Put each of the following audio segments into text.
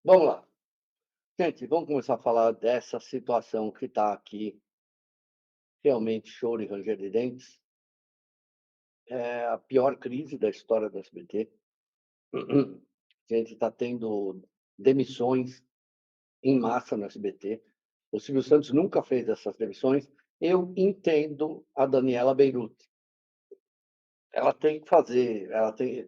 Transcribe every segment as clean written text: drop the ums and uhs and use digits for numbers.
Vamos lá. Gente, vamos começar a falar dessa situação que está aqui, realmente choro e ranger de dentes. É a pior crise da história do SBT. A gente está tendo demissões em massa no SBT. O Silvio Santos nunca fez essas demissões. Eu entendo a Daniela Beirute. Ela tem que fazer, ela tem.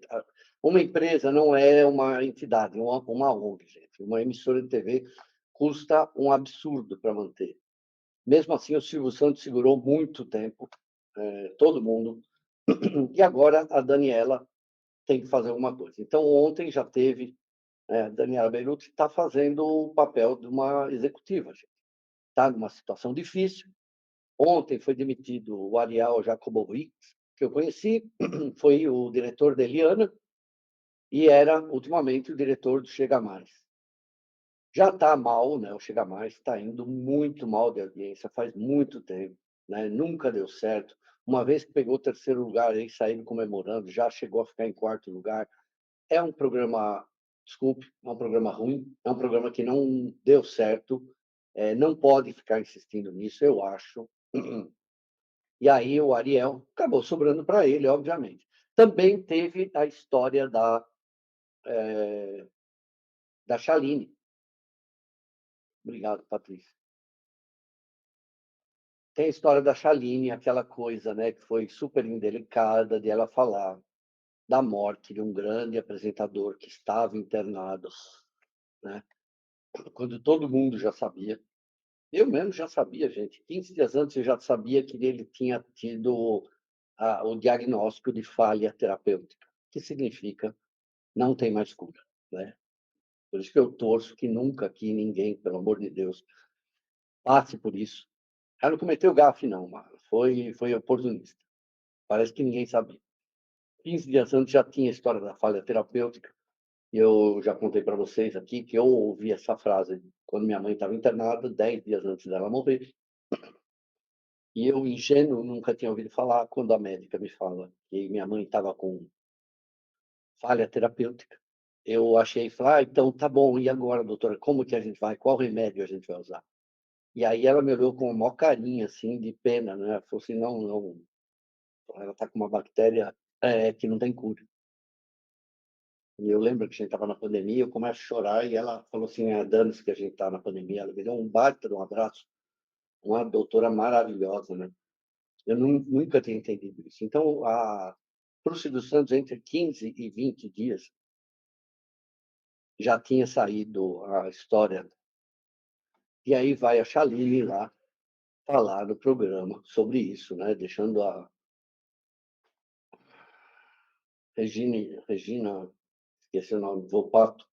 Uma empresa não é uma entidade, uma ONG, gente. Uma emissora de TV custa um absurdo para manter. Mesmo assim, o Silvio Santos segurou muito tempo, todo mundo, e agora a Daniela tem que fazer alguma coisa. Então, ontem já teve, a Daniela Beirute está fazendo o papel de uma executiva, está numa situação difícil. Ontem foi demitido o Ariel Jacobowitz, que eu conheci, foi o diretor da Eliana e era, ultimamente, o diretor do Chega Mais. Já está mal, né? O Chega Mais está indo muito mal de audiência faz muito tempo, né? Nunca deu certo. Uma vez que pegou o terceiro lugar e saindo comemorando, já chegou a ficar em quarto lugar. É um programa, desculpe, é um programa ruim, é um programa que não deu certo, não pode ficar insistindo nisso, eu acho. E aí o Ariel acabou sobrando para ele, obviamente. Também teve a história da Chaline. Obrigado, Patrícia. Tem a história da Chaline, aquela coisa, né, que foi super indelicada de ela falar da morte de um grande apresentador que estava internado, né? Quando todo mundo já sabia. Eu mesmo já sabia, gente. 15 dias antes eu já sabia que ele tinha tido o diagnóstico de falha terapêutica, que significa não tem mais cura, né? Por isso que eu torço que nunca aqui ninguém, pelo amor de Deus, passe por isso. Ela não cometeu gafe, não, mas foi oportunista. Parece que ninguém sabia. 15 dias antes já tinha a história da falha terapêutica, e eu já contei para vocês aqui que eu ouvi essa frase quando minha mãe estava internada, 10 dias antes dela morrer, e eu, ingênuo, nunca tinha ouvido falar quando a médica me fala que minha mãe estava com falha terapêutica. Eu achei, falei, então tá bom, e agora, doutora, como que a gente vai, qual remédio a gente vai usar? E aí ela me olhou com uma maior carinha, assim, de pena, né? Ela falou assim, não, não, ela está com uma bactéria que não tem cura. E eu lembro que a gente estava na pandemia, eu começo a chorar e ela falou assim, dane-se que a gente está na pandemia. Ela me deu um baita de um abraço, uma doutora maravilhosa, né? Eu nunca tinha entendido isso. Então, para o Silvio Santos, entre 15 e 20 dias, já tinha saído a história. E aí vai a Chaline lá falar no programa sobre isso, né? Deixando a Regina, esqueci o nome, Volpato,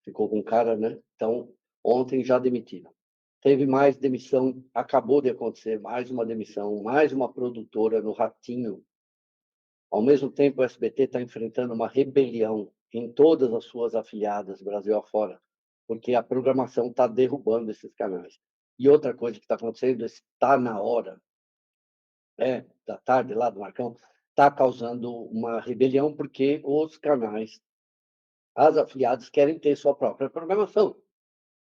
ficou com cara, né? Então, ontem já demitiram. Teve mais demissão, acabou de acontecer mais uma demissão, mais uma produtora no Ratinho. Ao mesmo tempo, o SBT está enfrentando uma rebelião em todas as suas afiliadas, Brasil afora, porque a programação está derrubando esses canais. E outra coisa que está acontecendo, está na hora, da tarde lá do Marcão, está causando uma rebelião porque os canais, as afiliadas querem ter sua própria programação,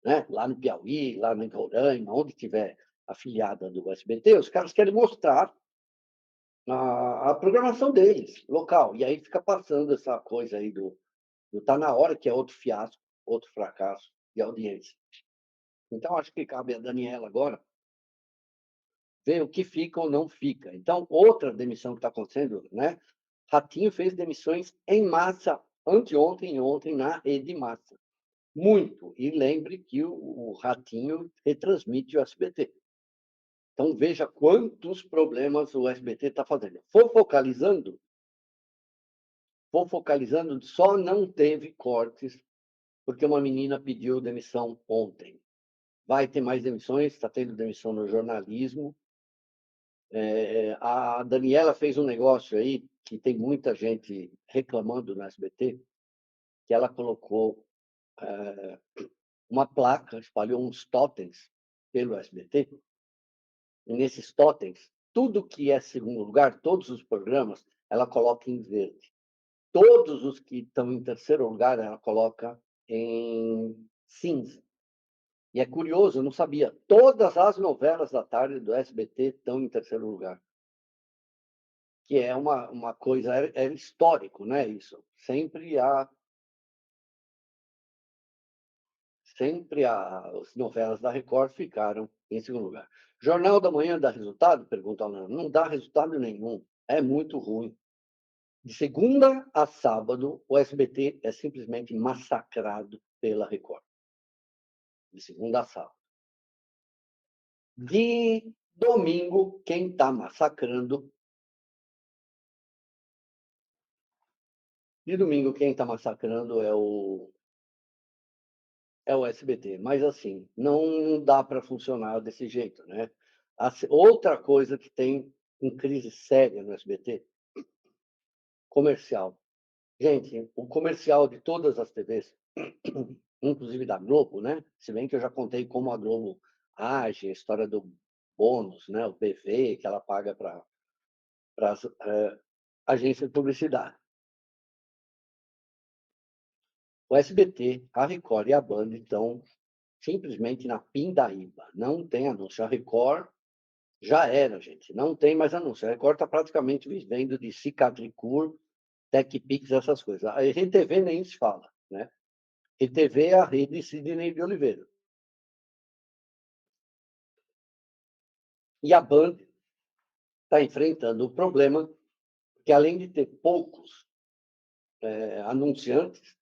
né? Lá no Piauí, lá no Roraima, onde tiver afiliada do SBT, os caras querem mostrar a programação deles, local. E aí fica passando essa coisa aí do Tá na hora, que é outro fiasco, outro fracasso de audiência. Então, acho que cabe a Daniela agora ver o que fica ou não fica. Então, outra demissão que está acontecendo, né? Ratinho fez demissões em massa anteontem e ontem na rede massa. Muito. E lembre que o Ratinho retransmite o SBT. Então, veja quantos problemas o SBT está fazendo. Focalizando, só não teve cortes, porque uma menina pediu demissão ontem. Vai ter mais demissões, está tendo demissão no jornalismo. A Daniela fez um negócio aí, que tem muita gente reclamando no SBT, que ela colocou uma placa, espalhou uns totens pelo SBT, e nesses totens, tudo que é segundo lugar, todos os programas, ela coloca em verde. Todos os que estão em terceiro lugar, ela coloca em cinza. E é curioso, eu não sabia. Todas as novelas da tarde do SBT estão em terceiro lugar, que é uma coisa, é histórico, né? Isso. As novelas da Record ficaram em segundo lugar. Jornal da Manhã dá resultado? Pergunta a Ana. Não dá resultado nenhum. É muito ruim. De segunda a sábado, o SBT é simplesmente massacrado pela Record. De segunda a sábado. De domingo, quem está massacrando. De domingo, quem está massacrando é o SBT. Mas, assim, não dá para funcionar desse jeito, né? Outra coisa que tem em crise séria no SBT, comercial. Gente, o comercial de todas as TVs, inclusive da Globo, né? Se bem que eu já contei como a Globo age, a história do bônus, né? O PV que ela paga para as agências de publicidade. O SBT, a Record e a Band estão simplesmente na pindaíba. Não tem anúncio. A Record já era, gente. Não tem mais anúncio. A Record está praticamente vivendo de Cicatricur, TechPix, essas coisas. A RTV nem se fala, né? RTV é a rede Sidney de Oliveira. E a Band está enfrentando o problema que, além de ter poucos anunciantes,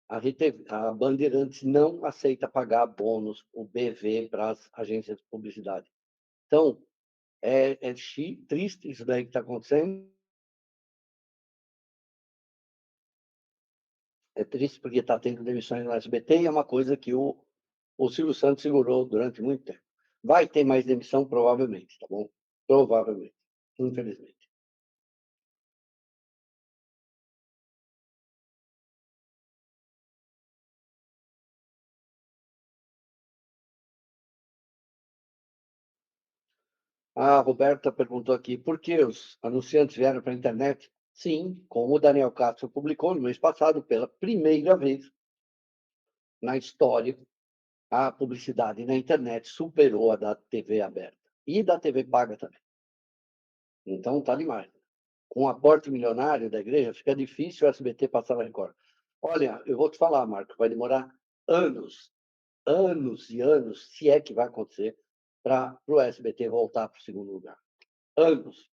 a Bandeirantes não aceita pagar bônus, o BV, para as agências de publicidade. Então, é triste isso daí que está acontecendo. É triste porque está tendo demissões no SBT e é uma coisa que o Silvio Santos segurou durante muito tempo. Vai ter mais demissão, provavelmente, tá bom? Provavelmente, infelizmente. A Roberta perguntou aqui, por que os anunciantes vieram para a internet? Sim, como o Daniel Castro publicou no mês passado, pela primeira vez na história, a publicidade na internet superou a da TV aberta e da TV paga também. Então, tá demais. Com o aporte milionário da igreja, fica difícil o SBT passar na Record. Olha, eu vou te falar, Marco, vai demorar anos, anos e anos, se é que vai acontecer, para o SBT voltar para o segundo lugar. Anos.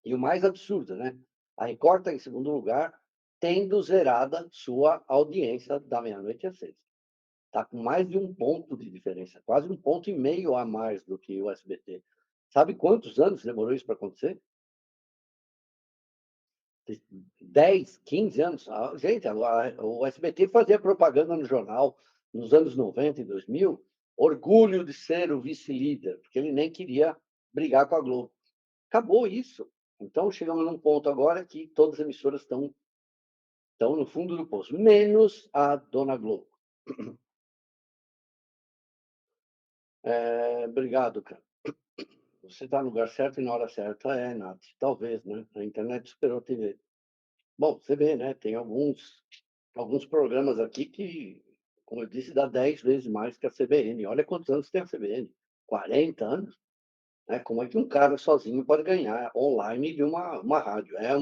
E o mais absurdo, né? A Record está em segundo lugar, tendo zerada sua audiência da meia-noite às 6. Está com mais de um ponto de diferença, quase um ponto e meio a mais do que o SBT. Sabe quantos anos demorou isso para acontecer? 10, 15 anos. Gente, o SBT fazia propaganda no jornal nos anos 90 e 2000, orgulho de ser o vice-líder, porque ele nem queria brigar com a Globo. Acabou isso. Então, chegamos num ponto agora que todas as emissoras estão no fundo do poço, menos a Dona Globo. Obrigado, cara. Você está no lugar certo e na hora certa, Nath. Talvez, né? A internet superou a TV. Bom, você vê, né? Tem alguns programas aqui que, como eu disse, dá 10 vezes mais que a CBN. Olha quantos anos tem a CBN. 40 anos? Né? Como é que um cara sozinho pode ganhar online de uma rádio? É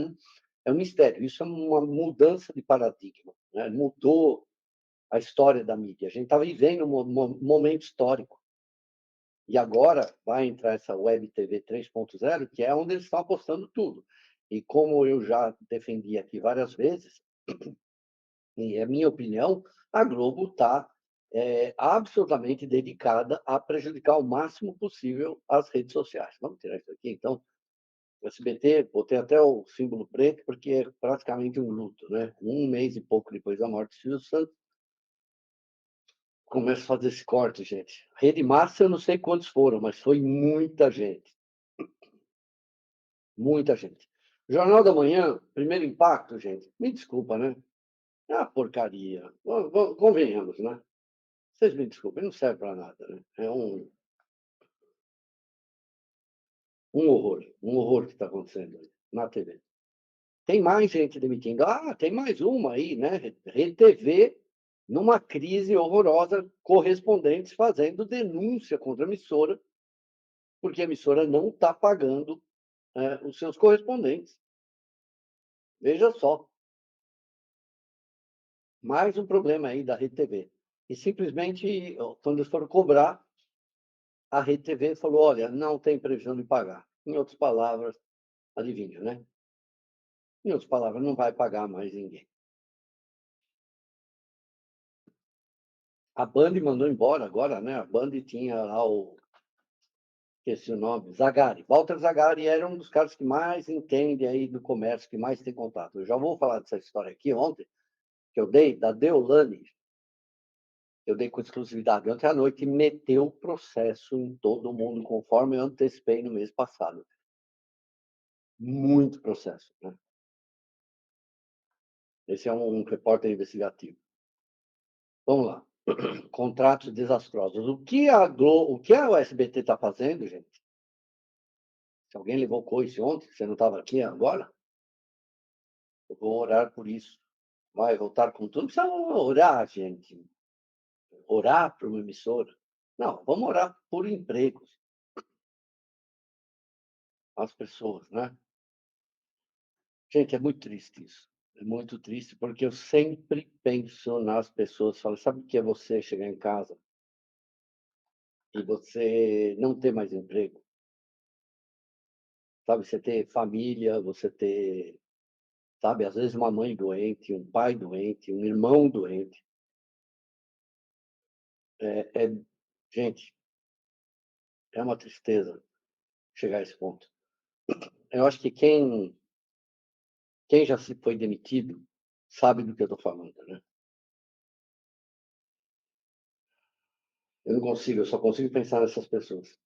um mistério. Isso é uma mudança de paradigma. Né? Mudou a história da mídia. A gente está vivendo um momento histórico. E agora vai entrar essa Web TV 3.0, que é onde eles estão apostando tudo. E como eu já defendi aqui várias vezes, e é minha opinião, a Globo está absolutamente dedicada a prejudicar o máximo possível as redes sociais. Vamos tirar isso aqui, então. O SBT, botei até o símbolo preto, porque é praticamente um luto, né? Um mês e pouco depois da morte de Silvio Santos, começa a fazer esse corte, gente. Rede Massa, eu não sei quantos foram, mas foi muita gente. Muita gente. Jornal da Manhã, primeiro impacto, gente. Me desculpa, né? É uma porcaria. Convenhamos, né? Vocês me desculpem, não serve para nada, né? É um horror que está acontecendo aí na TV. Tem mais gente demitindo. Ah, tem mais uma aí, né? Rede TV numa crise horrorosa, correspondentes fazendo denúncia contra a emissora, porque a emissora não está pagando, os seus correspondentes. Veja só, mais um problema aí da Rede TV. E simplesmente, quando eles foram cobrar, a Rede TV falou: olha, não tem previsão de pagar. Em outras palavras, adivinha, né? Em outras palavras, não vai pagar mais ninguém. A Band mandou embora agora, né? A Band tinha lá esqueci o nome, Zagari. Walter Zagari era um dos caras que mais entende aí do comércio, que mais tem contato. Eu já vou falar dessa história aqui ontem, que eu dei, da Deolane, eu dei com exclusividade ontem à noite e meteu processo em todo mundo, conforme eu antecipei no mês passado. Muito processo, né? Esse é um repórter investigativo. Vamos lá. Contratos desastrosos. O que a SBT está fazendo, gente? Se alguém levou coice ontem, você não estava aqui agora, eu vou orar por isso. Vai voltar com tudo. Não precisa orar, gente. Orar por uma emissora. Não, vamos orar por empregos às pessoas, né? Gente, é muito triste isso. É muito triste, porque eu sempre penso nas pessoas. Falo, sabe o que é você chegar em casa e você não ter mais emprego? Sabe, você ter família, você ter, sabe, às vezes uma mãe doente, um pai doente, um irmão doente. Gente, é uma tristeza chegar a esse ponto. Eu acho que quem já se foi demitido sabe do que eu estou falando, né? Eu não consigo, eu só consigo pensar nessas pessoas.